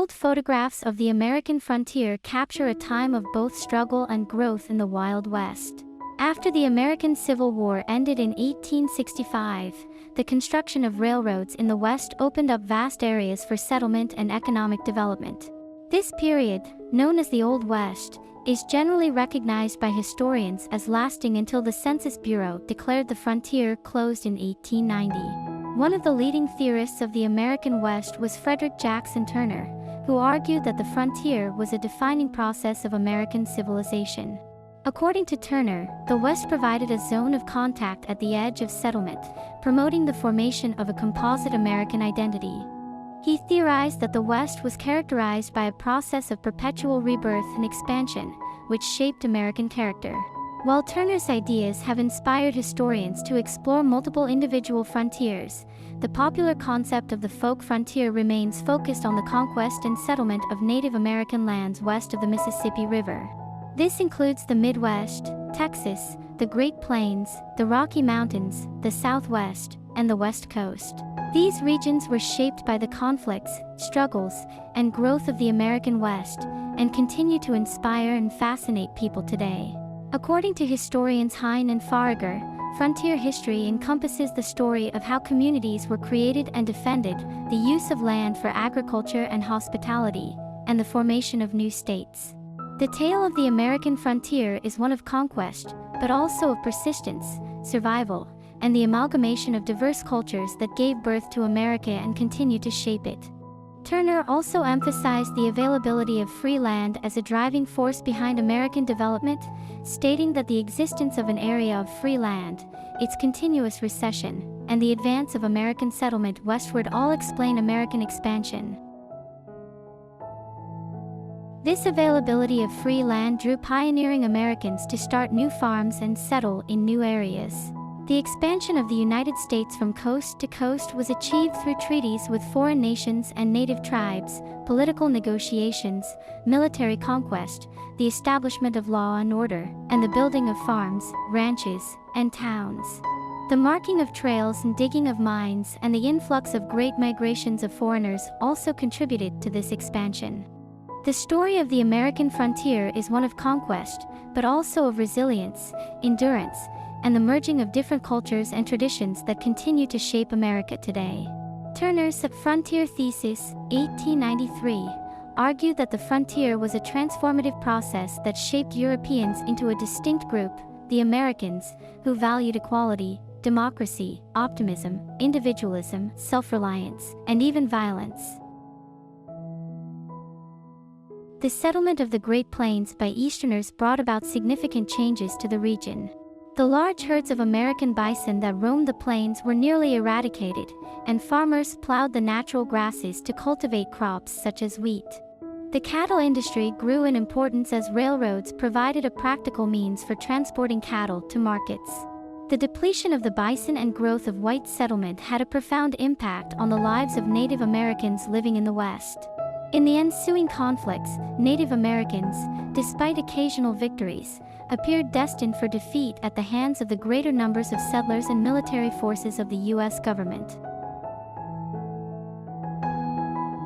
Old photographs of the American frontier capture a time of both struggle and growth in the Wild West. After the American Civil War ended in 1865, the construction of railroads in the West opened up vast areas for settlement and economic development. This period, known as the Old West, is generally recognized by historians as lasting until the Census Bureau declared the frontier closed in 1890. One of the leading theorists of the American West was Frederick Jackson Turner, who argued that the frontier was a defining process of American civilization. According to Turner, the West provided a zone of contact at the edge of settlement, promoting the formation of a composite American identity. He theorized that the West was characterized by a process of perpetual rebirth and expansion, which shaped American character. While Turner's ideas have inspired historians to explore multiple individual frontiers, the popular concept of the folk frontier remains focused on the conquest and settlement of Native American lands west of the Mississippi River. This includes the Midwest, Texas, the Great Plains, the Rocky Mountains, the Southwest, and the West Coast. These regions were shaped by the conflicts, struggles, and growth of the American West, and continue to inspire and fascinate people today. According to historians Hein and Faragher, frontier history encompasses the story of how communities were created and defended, the use of land for agriculture and hospitality, and the formation of new states. The tale of the American frontier is one of conquest, but also of persistence, survival, and the amalgamation of diverse cultures that gave birth to America and continue to shape it. Turner also emphasized the availability of free land as a driving force behind American development, stating that the existence of an area of free land, its continuous recession, and the advance of American settlement westward all explain American expansion. This availability of free land drew pioneering Americans to start new farms and settle in new areas. The expansion of the United States from coast to coast was achieved through treaties with foreign nations and native tribes, political negotiations, military conquest, the establishment of law and order, and the building of farms, ranches, and towns. The marking of trails and digging of mines and the influx of great migrations of foreigners also contributed to this expansion. The story of the American frontier is one of conquest, but also of resilience, endurance, and the merging of different cultures and traditions that continue to shape America today. Turner's Frontier Thesis, 1893, argued that the frontier was a transformative process that shaped Europeans into a distinct group, the Americans, who valued equality, democracy, optimism, individualism, self-reliance, and even violence. The settlement of the Great Plains by Easterners brought about significant changes to the region. The large herds of American bison that roamed the plains were nearly eradicated, and farmers plowed the natural grasses to cultivate crops such as wheat. The cattle industry grew in importance as railroads provided a practical means for transporting cattle to markets. The depletion of the bison and growth of white settlement had a profound impact on the lives of Native Americans living in the West. In the ensuing conflicts, Native Americans, despite occasional victories, appeared destined for defeat at the hands of the greater numbers of settlers and military forces of the U.S. government.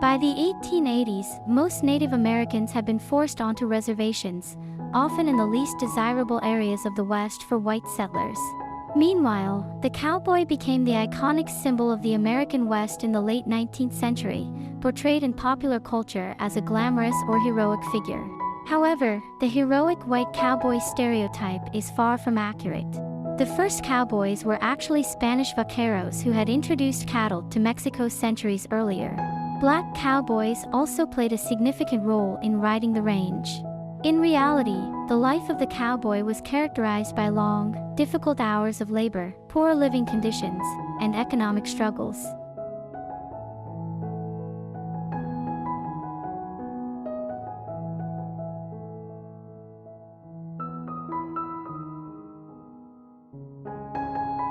By the 1880s, most Native Americans had been forced onto reservations, often in the least desirable areas of the West for white settlers. Meanwhile, the cowboy became the iconic symbol of the American West in the late 19th century, portrayed in popular culture as a glamorous or heroic figure. However, the heroic white cowboy stereotype is far from accurate. The first cowboys were actually Spanish vaqueros who had introduced cattle to Mexico centuries earlier. Black cowboys also played a significant role in riding the range. In reality, the life of the cowboy was characterized by long, difficult hours of labor, poor living conditions, and economic struggles.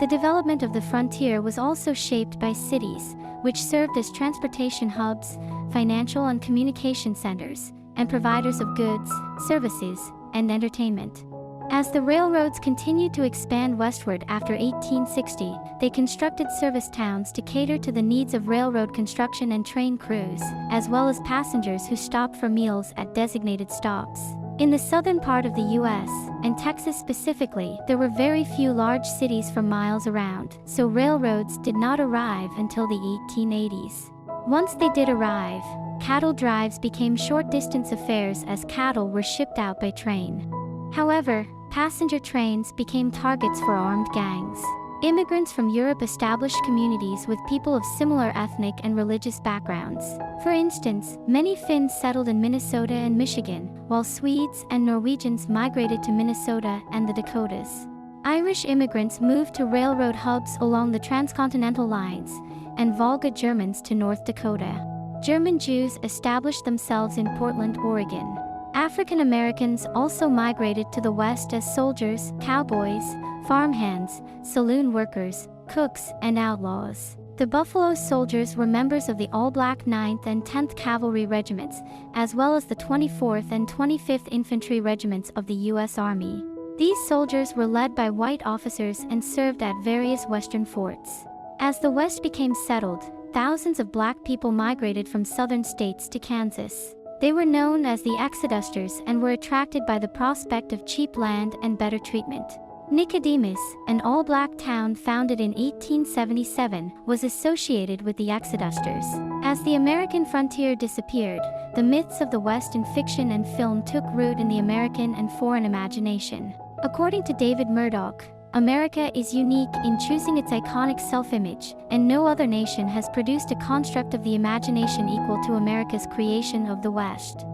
The development of the frontier was also shaped by cities, which served as transportation hubs, financial and communication centers, and providers of goods, services, and entertainment. As the railroads continued to expand westward after 1860, they constructed service towns to cater to the needs of railroad construction and train crews, as well as passengers who stopped for meals at designated stops. In the southern part of the U.S., and Texas specifically, there were very few large cities for miles around, so railroads did not arrive until the 1880s. Once they did arrive, cattle drives became short-distance affairs as cattle were shipped out by train. However, passenger trains became targets for armed gangs. Immigrants from Europe established communities with people of similar ethnic and religious backgrounds. For instance, many Finns settled in Minnesota and Michigan, while Swedes and Norwegians migrated to Minnesota and the Dakotas. Irish immigrants moved to railroad hubs along the transcontinental lines, and Volga Germans to North Dakota. German Jews established themselves in Portland, Oregon. African Americans also migrated to the West as soldiers, cowboys, farmhands, saloon workers, cooks, and outlaws. The Buffalo Soldiers were members of the all-black 9th and 10th Cavalry Regiments, as well as the 24th and 25th Infantry Regiments of the U.S. Army. These soldiers were led by white officers and served at various Western forts. As the West became settled, thousands of black people migrated from southern states to Kansas. They were known as the Exodusters and were attracted by the prospect of cheap land and better treatment. Nicodemus, an all-black town founded in 1877, was associated with the Exodusters. As the American frontier disappeared, the myths of the West in fiction and film took root in the American and foreign imagination. According to David Murdock, America is unique in choosing its iconic self-image, and no other nation has produced a construct of the imagination equal to America's creation of the West.